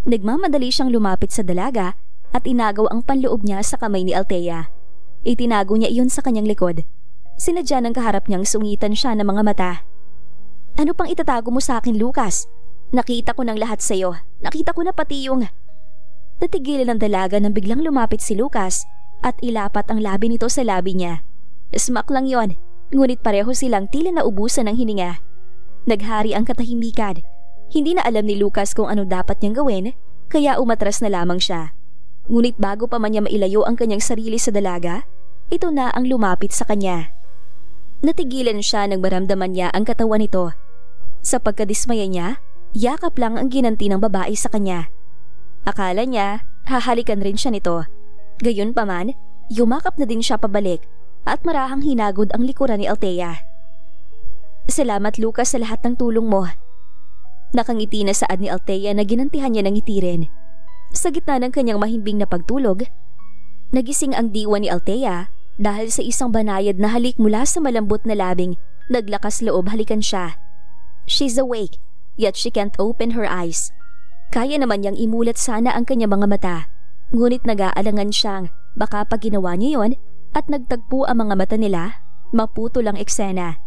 Nagmamadali siyang lumapit sa dalaga at inagaw ang panloob niya sa kamay ni Althea. Itinago niya iyon sa kanyang likod. Sinadya ng kaharap niyang sungitan siya ng mga mata. Ano pang itatago mo sa akin, Lucas? Nakita ko ng lahat sa iyo. Nakita ko na pati yung... Natigilan ng dalaga nang biglang lumapit si Lucas at ilapat ang labi nito sa labi niya. Smack lang yon, ngunit pareho silang tila naubusan ng hininga. Naghari ang katahimikan. Hindi na alam ni Lucas kung ano dapat niyang gawin, kaya umatras na lamang siya. Ngunit bago pa man niya mailayo ang kanyang sarili sa dalaga, ito na ang lumapit sa kanya. Natigilan siya nang maramdaman niya ang katawan nito. Sa pagkadismaya niya, yakap lang ang ginanti ng babae sa kanya. Akala niya, hahalikan rin siya nito. Gayunpaman, yumakap na din siya pabalik at marahang hinagod ang likuran ni Althea. Salamat, Lucas, sa lahat ng tulong mo. Nakangiti na saad ni Althea na ginantihan niya ng ngiti rin. Sa gitna ng kanyang mahimbing na pagtulog, nagising ang diwa ni Althea dahil sa isang banayad na halik mula sa malambot na labing naglakas loob halikan siya. She's awake, yet she can't open her eyes. Kaya naman niyang imulat sana ang kanyang mga mata, ngunit nag-aalangan siyang baka pag ginawa niya yon at nagtagpo ang mga mata nila, maputo lang eksena.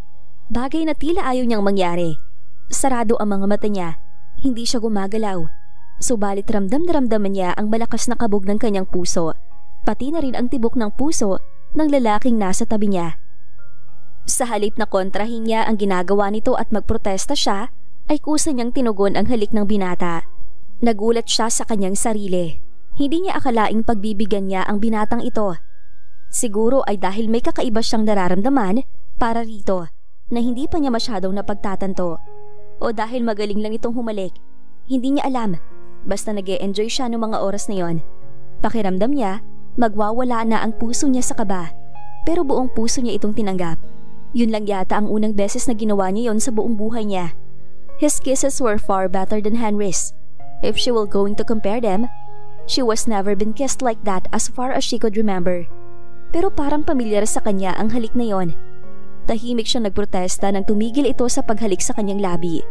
Bagay na tila ayaw niyang mangyari. Sarado ang mga mata niya, hindi siya gumagalaw. Subalit ramdam na ramdaman niya ang malakas na kabog ng kanyang puso, pati na rin ang tibok ng puso ng lalaking nasa tabi niya. Sa halip na kontrahin niya ang ginagawa nito at magprotesta siya, ay kusa niyang tinugon ang halik ng binata. Nagulat siya sa kanyang sarili. Hindi niya akalaing pagbibigyan niya ang binatang ito. Siguro ay dahil may kakaiba siyang nararamdaman para rito na hindi pa niya masyadong napagtatanto. O dahil magaling lang itong humalik. Hindi niya alam. Basta nag-e-enjoy siya ng mga oras na yon. Pakiramdam niya, magwawala na ang puso niya sa kaba. Pero buong puso niya itong tinanggap. Yun lang yata ang unang beses na ginawa niya yon sa buong buhay niya. His kisses were far better than Henry's. If she were going to compare them, she was never been kissed like that as far as she could remember. Pero parang pamilyar sa kanya ang halik na yon. Tahimik siyang nagprotesta nang tumigil ito sa paghalik sa kanyang labi.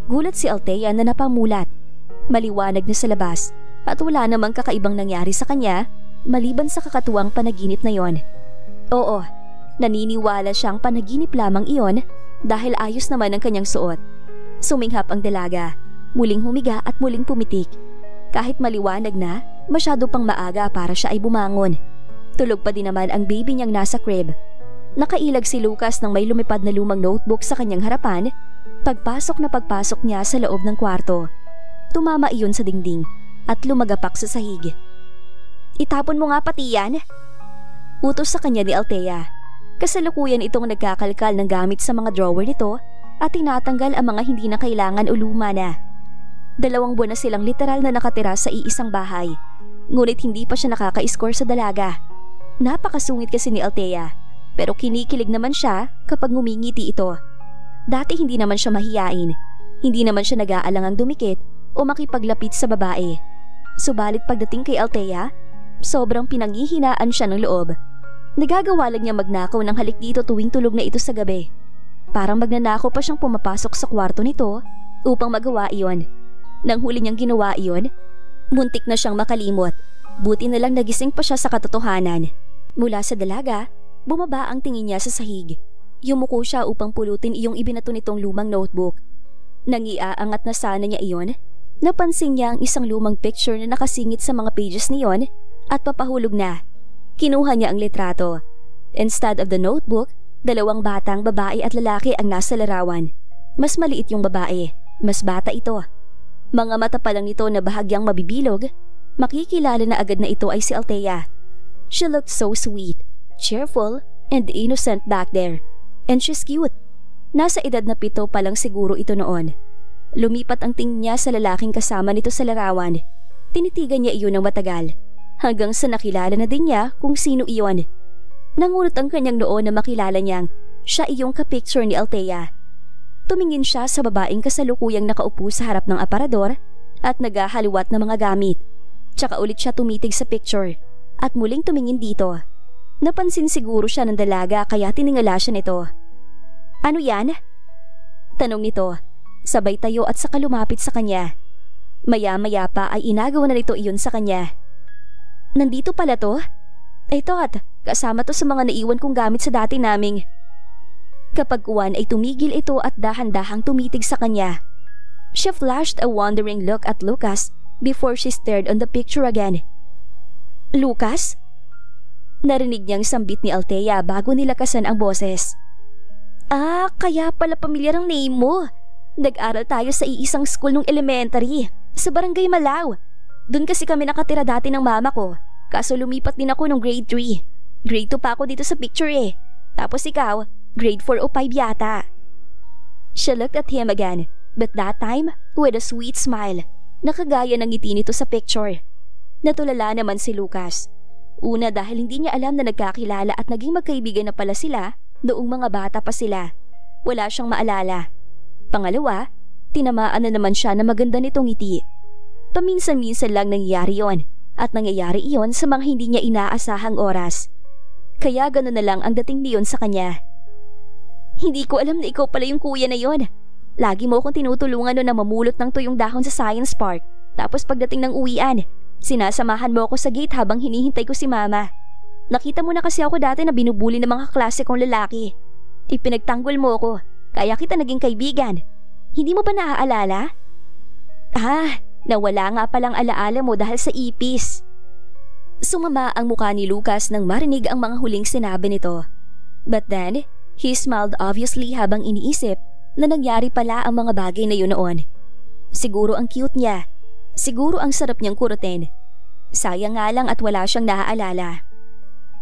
Gulat si Althea na napamulat. Maliwanag na sa labas at wala namang kakaibang nangyari sa kanya maliban sa kakatuwang panaginip na yon. Oo, naniniwala siyang panaginip lamang iyon dahil ayos naman ang kanyang suot. Suminghap ang dalaga, muling humiga at muling pumitik. Kahit maliwanag na, masyado pang maaga para siya ay bumangon. Tulog pa din naman ang baby niyang nasa crib. Nakailag si Lucas nang may lumipad na lumang notebook sa kanyang harapan. Pagpasok niya sa loob ng kwarto. Tumama iyon sa dingding at lumagapak sa sahig. Itapon mo nga pati yan. Utos sa kanya ni Althea. Kasalukuyan itong nagkakalkal ng gamit sa mga drawer nito at tinatanggal ang mga hindi na kailangan o luma na. 2 buwan na silang literal na nakatira sa iisang bahay. Ngunit hindi pa siya nakaka-score sa dalaga. Napakasungit kasi ni Althea. Pero kinikilig naman siya kapag ngumingiti ito. Dati hindi naman siya mahiyain. Hindi naman siya nag-aalangang dumikit o makipaglapit sa babae. Subalit pagdating kay Althea, sobrang pinanghihinaan siya ng loob. Nagagawa lang niya magnakaw ng halik dito tuwing tulog na ito sa gabi. Parang magnanakaw pa siyang pumapasok sa kwarto nito upang magawa iyon. Nang huli niyang ginawa iyon, muntik na siyang makalimot. Buti na lang nagising pa siya sa katotohanan. Mula sa dalaga, bumaba ang tingin niya sa sahig. Yumuko siya upang pulutin iyong ibinato nitong lumang notebook. Nang iaangat na sana niya iyon, napansin niya ang isang lumang picture na nakasingit sa mga pages niyon at papahulog na. Kinuha niya ang litrato. Instead of the notebook, 2 batang babae at lalaki ang nasa larawan. Mas maliit yung babae, mas bata ito. Mga mata pa lang nito na bahagyang mabibilog, makikilala na agad na ito ay si Althea. She looked so sweet, cheerful, and innocent back there. And she's cute. Nasa edad na 7 pa lang siguro ito noon. Lumipat ang tingin niya sa lalaking kasama nito sa larawan. Tinitigan niya iyon ng matagal, hanggang sa nakilala na din niya kung sino iyon. Nangunot ang kanyang noo na makilala niyang siya iyong kapicture ni Althea. Tumingin siya sa babaeng kasalukuyang nakaupo sa harap ng aparador at naghahaliwat ng mga gamit. Tsaka ulit siya tumitig sa picture at muling tumingin dito. Napansin siguro siya ng dalaga kaya tiningala siya nito. Ano yan? Tanong nito, sabay tayo at saka lumapit sa kanya. Maya-maya pa ay inagawa na nito iyon sa kanya. Nandito pala to? Ay Tot, kasama to sa mga naiwan kong gamit sa dati naming. Kapag uwan ay tumigil ito at dahan-dahang tumitig sa kanya. She flashed a wondering look at Lucas before she stared on the picture again. Lucas? Narinig niyang sambit ni Althea bago nilakasan ang boses. Ah, kaya pala pamilyar ang name mo. Nag-aral tayo sa iisang school nung elementary, sa Barangay Malaw. Doon kasi kami nakatira dati ng mama ko, kaso lumipat din ako nung grade 3. Grade 2 pa ako dito sa picture eh. Tapos ikaw, grade 4 o 5 yata. She looked at him again, but that time with a sweet smile, nakagaya ng ngiti nito sa picture. Natulala naman si Lucas. Una dahil hindi niya alam na nagkakilala at naging magkaibigan na pala sila noong mga bata pa sila. Wala siyang maalala. Pangalawa, tinamaan na naman siya na maganda nitong ngiti. Paminsan-minsan lang nangyayari yon at nangyayari iyon sa mga hindi niya inaasahang oras. Kaya gano'n na lang ang dating niyon sa kanya. Hindi ko alam na ikaw pala yung kuya na yon. Lagi mo akong tinutulungan noon na mamulot ng tuyong dahon sa Science Park. Tapos pagdating ng uwian, sinasamahan mo ako sa gate habang hinihintay ko si mama. Nakita mo na kasi ako dati na binubuli ng mga klase kong lalaki. Ipinagtanggol mo ako, kaya kita naging kaibigan. Hindi mo ba naaalala? Ah, nawala nga palang alaala mo dahil sa ipis. Sumama ang mukha ni Lucas nang marinig ang mga huling sinabi nito. But then, he smiled obviously habang iniisip na nangyari pala ang mga bagay na yun noon. Siguro ang cute niya. Siguro ang sarap niyang kurutin. Sayang nga lang at wala siyang naaalala.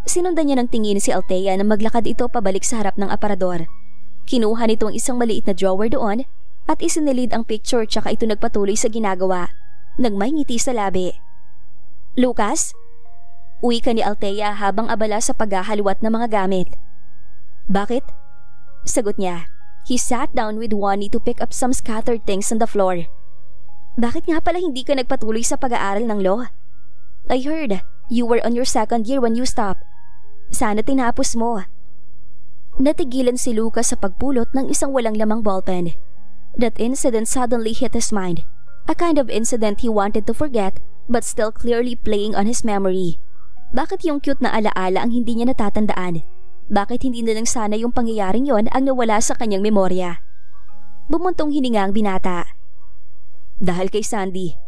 Sinundan niya ng tingin si Althea na maglakad ito pabalik sa harap ng aparador. Kinuha nito ang isang maliit na drawer doon at isinilid ang picture tsaka ito nagpatuloy sa ginagawa. Nang may ngiti sa labi. Lucas? Uwi ka ni Althea habang abala sa paghahalwat ng mga gamit. Bakit? Sagot niya. He sat down with Juanie to pick up some scattered things on the floor. Bakit nga pala hindi ka nagpatuloy sa pag-aaral ng law? I heard you were on your second year when you stopped. Sana tinapos mo. Natigilan si Lucas sa pagpulot ng isang walang lamang ballpen. That incident suddenly hit his mind. A kind of incident he wanted to forget but still clearly playing on his memory. Bakit yung cute na alaala ang hindi niya natatandaan? Bakit hindi na lang sana yung pangyayaring yon ang nawala sa kanyang memorya? Bumuntong hininga ang binata. Dahil kay Sandy.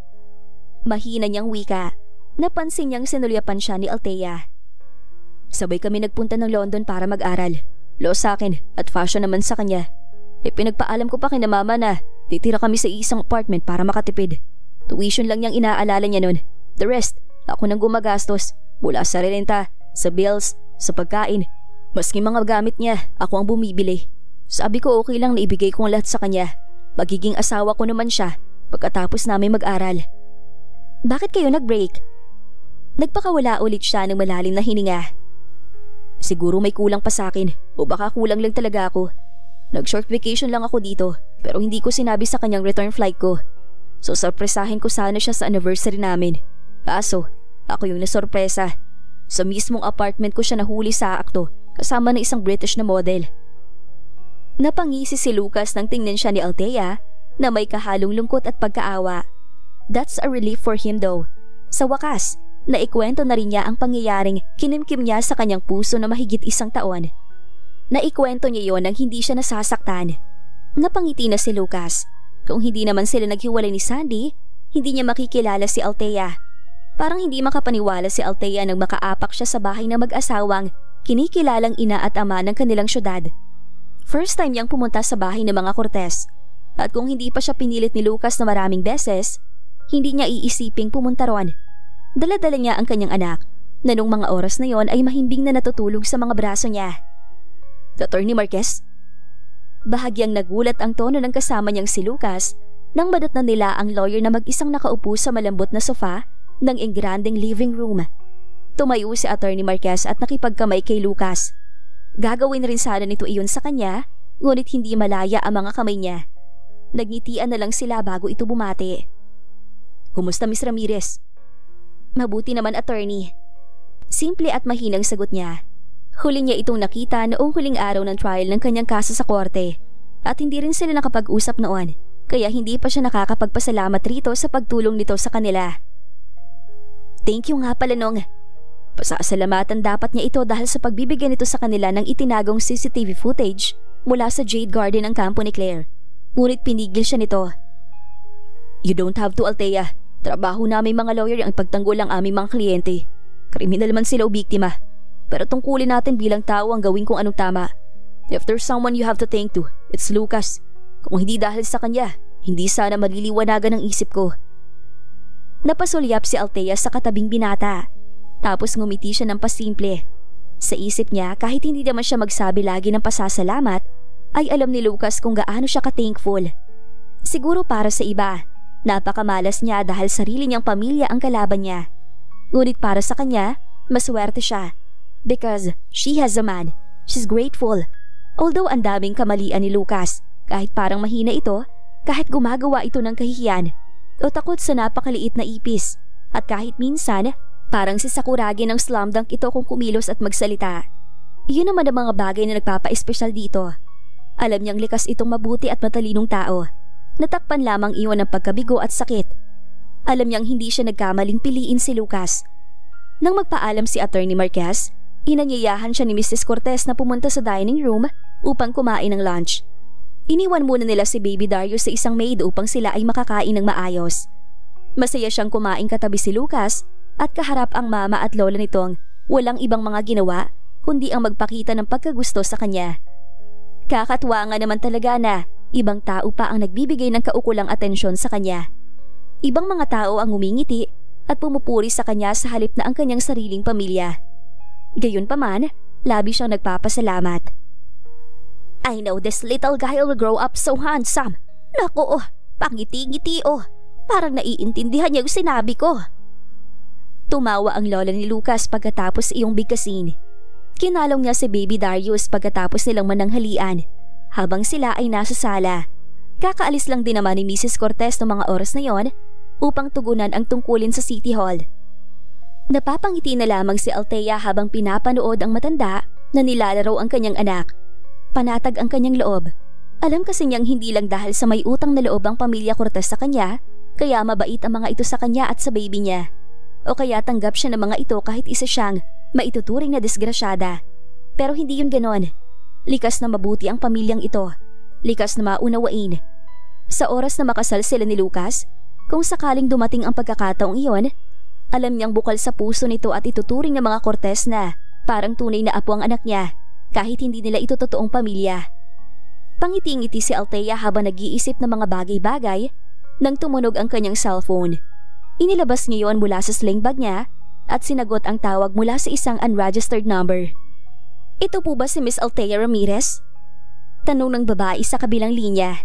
Mahina niyang wika. Napansin niyang sinulyapan siya ni Althea. Sabay kami nagpunta ng London para mag-aral. Law sa akin at fashion naman sa kanya. Pinagpaalam ko pa kina mama na titira kami sa isang apartment para makatipid. Tuition lang niyang inaalala niya nun. The rest, ako nang gumagastos. Mula sa renta, sa bills, sa pagkain. Maski mga gamit niya, ako ang bumibili. Sabi ko okay lang na ibigay ko ang lahat sa kanya. Magiging asawa ko naman siya pagkatapos namin mag-aral. Bakit kayo nag-break? Nagpakawala ulit siya ng malalim na hininga. Siguro may kulang pa sa akin o baka kulang lang talaga ako. Nag-short vacation lang ako dito pero hindi ko sinabi sa kanyang return flight ko. So sorpresahin ko sana siya sa anniversary namin. Kaso, ako yung nasorpresa. Sa mismong apartment ko siya nahuli sa akto kasama ng isang British na model. Napangisi si Lucas nang tingnan siya ni Althea na may kahalong lungkot at pagkaawa. That's a relief for him though. Sa wakas, naikwento na rin niya ang pangyayaring kinimkim niya sa kanyang puso na mahigit 1 taon. Naikwento niya yon nang hindi siya nasasaktan. Napangiti na si Lucas. Kung hindi naman sila naghiwalay ni Sandy, hindi niya makikilala si Althea. Parang hindi makapaniwala si Althea nang makaapak siya sa bahay ng mag-asawang kinikilalang ina at ama ng kanilang syudad. First time niyang pumunta sa bahay ng mga Cortez. At kung hindi pa siya pinilit ni Lucas na maraming beses, hindi niya iisiping pumunta ron. Dala-dala niya ang kanyang anak na nung mga oras na yon ay mahimbing na natutulog sa mga braso niya. Attorney Marquez? Bahagyang nagulat ang tono ng kasama niyang si Lucas nang madatnan nila ang lawyer na mag-isang nakaupo sa malambot na sofa ng engrandeng living room. Tumayo si Attorney Marquez at nakipagkamay kay Lucas. Gagawin rin sana nito iyon sa kanya, ngunit hindi malaya ang mga kamay niya. Nagngitian na lang sila bago ito bumati. Kumusta Miss Ramirez? Mabuti naman attorney. Simple at mahinang sagot niya. Huli niya itong nakita noong huling araw ng trial ng kanyang kaso sa korte at hindi rin sila nakapag-usap noon kaya hindi pa siya nakakapagpasalamat rito sa pagtulong nito sa kanila. Thank you nga pala Nong. Pasasalamatan dapat niya ito dahil sa pagbibigyan nito sa kanila ng itinagong CCTV footage mula sa Jade Garden ng kampo ni Claire. Ngunit pinigil siya nito. You don't have to, Althea. Trabaho namin mga lawyer ang pagtanggol ang aming mga kliyente. Kriminal man sila o biktima. Pero tungkulin natin bilang tao ang gawin kung anong tama. If there's someone you have to thank to, it's Lucas. Kung hindi dahil sa kanya, hindi sana maliliwanagan ang isip ko. Napasulyap si Althea sa katabing binata. Tapos ngumiti siya ng pasimple. Sa isip niya, kahit hindi naman siya magsabi lagi ng pasasalamat, ay alam ni Lucas kung gaano siya ka-thankful. Siguro para sa iba, napakamalas niya dahil sarili niyang pamilya ang kalaban niya. Ngunit para sa kanya, maswerte siya. Because she has a man, she's grateful. Although ang daming kamalian ni Lucas, kahit parang mahina ito, kahit gumagawa ito ng kahihiyan, o takot sa napakaliit na ipis, at kahit minsan, parang si Sakuragi ng slam dunk ito kung kumilos at magsalita. Iyon naman ang mga bagay na nagpapa-espesyal dito. Alam niyang likas itong mabuti at matalinong tao. Natakpan lamang iyon ng pagkabigo at sakit. Alam niyang hindi siya nagkamaling piliin si Lucas. Nang magpaalam si Attorney Marquez, inanyayahan siya ni Mrs. Cortez na pumunta sa dining room upang kumain ng lunch. Iniwan muna nila si Baby Darius sa isang maid upang sila ay makakain ng maayos. Masaya siyang kumain katabi si Lucas at kaharap ang mama at lola nitong walang ibang mga ginawa kundi ang magpakita ng pagkagusto sa kanya. Kakatuwa nga naman talaga na ibang tao pa ang nagbibigay ng kaukulang atensyon sa kanya. Ibang mga tao ang umingiti at pumupuri sa kanya sa halip na ang kanyang sariling pamilya. Gayunpaman, labi siyang nagpapasalamat. I know this little guy will grow up so handsome. Naku, pangiti-ngiti Parang naiintindihan niya yung sinabi ko. Tumawa ang lola ni Lucas pagkatapos iyong bigkasin. Kinalong niya si Baby Darius pagkatapos nilang mananghalian habang sila ay nasa sala. Kakaalis lang din naman ni Mrs. Cortez ng mga oras na yon upang tugunan ang tungkulin sa City Hall. Napapangiti na lamang si Althea habang pinapanood ang matanda na nilalaro ang kanyang anak. Panatag ang kanyang loob. Alam kasi niyang hindi lang dahil sa may utang na loob ang pamilya Cortez sa kanya, kaya mabait ang mga ito sa kanya at sa baby niya. O kaya tanggap siya ng mga ito kahit isa siyang maituturing na disgrasyada. Pero hindi yun ganon. Likas na mabuti ang pamilyang ito. Likas na maunawain. Sa oras na makasal sila ni Lucas, kung sakaling dumating ang pagkakataong iyon, alam niyang bukal sa puso nito at ituturing ng mga Cortez na parang tunay na apo ang anak niya kahit hindi nila ito totoong pamilya. Pangiti-ngiti si Althea habang nag-iisip ng mga bagay-bagay nang tumunog ang kanyang cellphone. Inilabas niya yon mula sa sling bag niya at sinagot ang tawag mula sa isang unregistered number. Ito po ba si Miss Althea Ramirez? Tanong ng babae sa kabilang linya.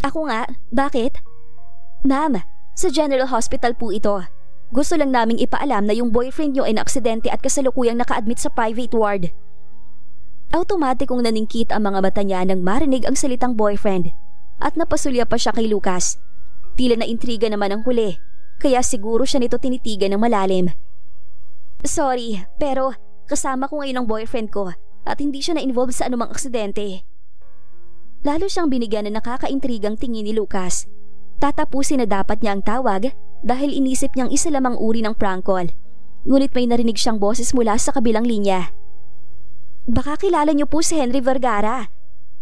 Ako nga, bakit? Ma'am, sa General Hospital po ito. Gusto lang naming ipaalam na yung boyfriend niyo ay naaksidente at kasalukuyang naka-admit sa private ward. Automatikong naningkit ang mga mata niya nang marinig ang salitang boyfriend at napasulya pa siya kay Lucas. Tila na intriga naman ang huli, kaya siguro siya nito tinitigan ng malalim. Sorry, pero kasama ko ngayon ang boyfriend ko at hindi siya na-involve sa anumang aksidente. Lalo siyang binigyan ng nakakaintrigang tingin ni Lucas. Tatapusin na dapat niya ang tawag dahil inisip niyang isa lamang uri ng prank call. Ngunit may narinig siyang boses mula sa kabilang linya. Baka kilala niyo po si Henry Vergara.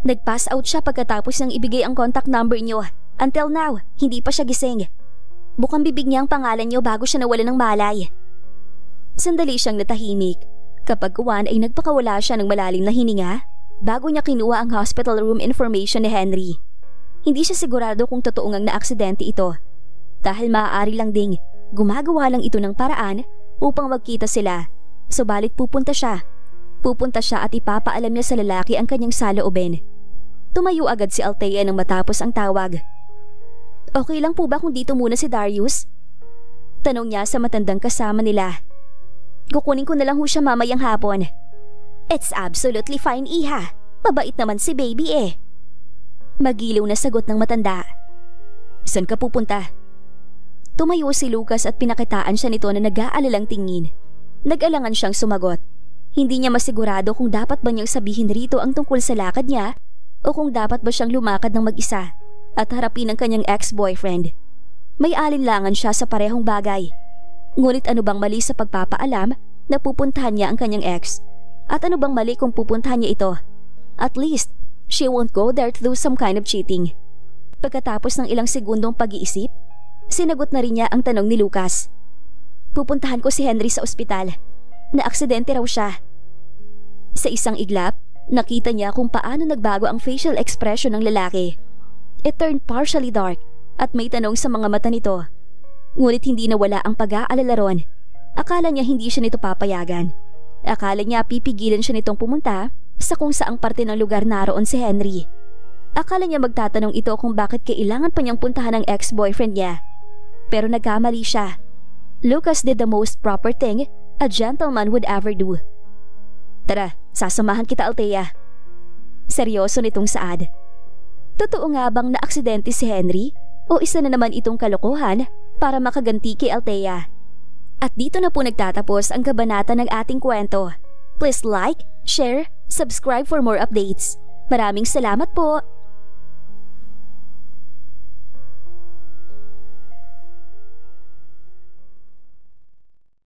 Nag-pass out siya pagkatapos niyang ibigay ang contact number niyo. Until now, hindi pa siya gising. Bukang bibig niya ang pangalan niyo bago siya nawala ng malay. Sandali siyang natahimik. Kapag kuwan ay nagpakawala siya ng malalim na hininga bago niya kinuha ang hospital room information ni Henry. Hindi siya sigurado kung totoo ngang naaksidente ito. Dahil maaari lang ding gumagawa lang ito ng paraan upang magkita sila. Subalit pupunta siya. Pupunta siya at ipapaalam niya sa lalaki ang kanyang saloobin. Tumayo agad si Althea nang matapos ang tawag. Okay lang po ba kung dito muna si Darius? Tanong niya sa matandang kasama nila. Kukunin ko na lang ho siya mamayang hapon. It's absolutely fine, iha. Mabait naman si baby eh. Magiliw na sagot ng matanda. Saan ka pupunta? Tumayo si Lucas at pinakitaan siya nito na nag-aalalang tingin. Nag-alangan siyang sumagot. Hindi niya masigurado kung dapat ba niyang sabihin rito ang tungkol sa lakad niya o kung dapat ba siyang lumakad ng mag-isa at harapin ang kanyang ex-boyfriend. May alinlangan siya sa parehong bagay. Ngunit ano bang mali sa pagpapaalam na pupuntahan niya ang kanyang ex? At ano bang mali kung pupuntahan niya ito? At least, she won't go there to do some kind of cheating. Pagkatapos ng ilang segundong pag-iisip, sinagot na rin niya ang tanong ni Lucas. Pupuntahan ko si Henry sa ospital. Naaksidente raw siya. Sa isang iglap, nakita niya kung paano nagbago ang facial expression ng lalaki. It turned partially dark at may tanong sa mga mata nito. Ngunit hindi nawala ang pag-aalala ron. Akala niya hindi siya nito papayagan. Akala niya pipigilan siya nitong pumunta sa kung saang parte ng lugar naroon si Henry. Akala niya magtatanong ito kung bakit kailangan pa niyang puntahan ang ex-boyfriend niya. Pero nagkamali siya. Lucas did the most proper thing a gentleman would ever do. Tara, sasamahan kita, Althea. Seryoso nitong Saad. Totoo nga bang naaksidente si Henry o isa na naman itong kalokohan para makaganti kay Althea? At dito na po nagtatapos ang kabanata ng ating kwento. Please like, share, subscribe for more updates. Maraming salamat po!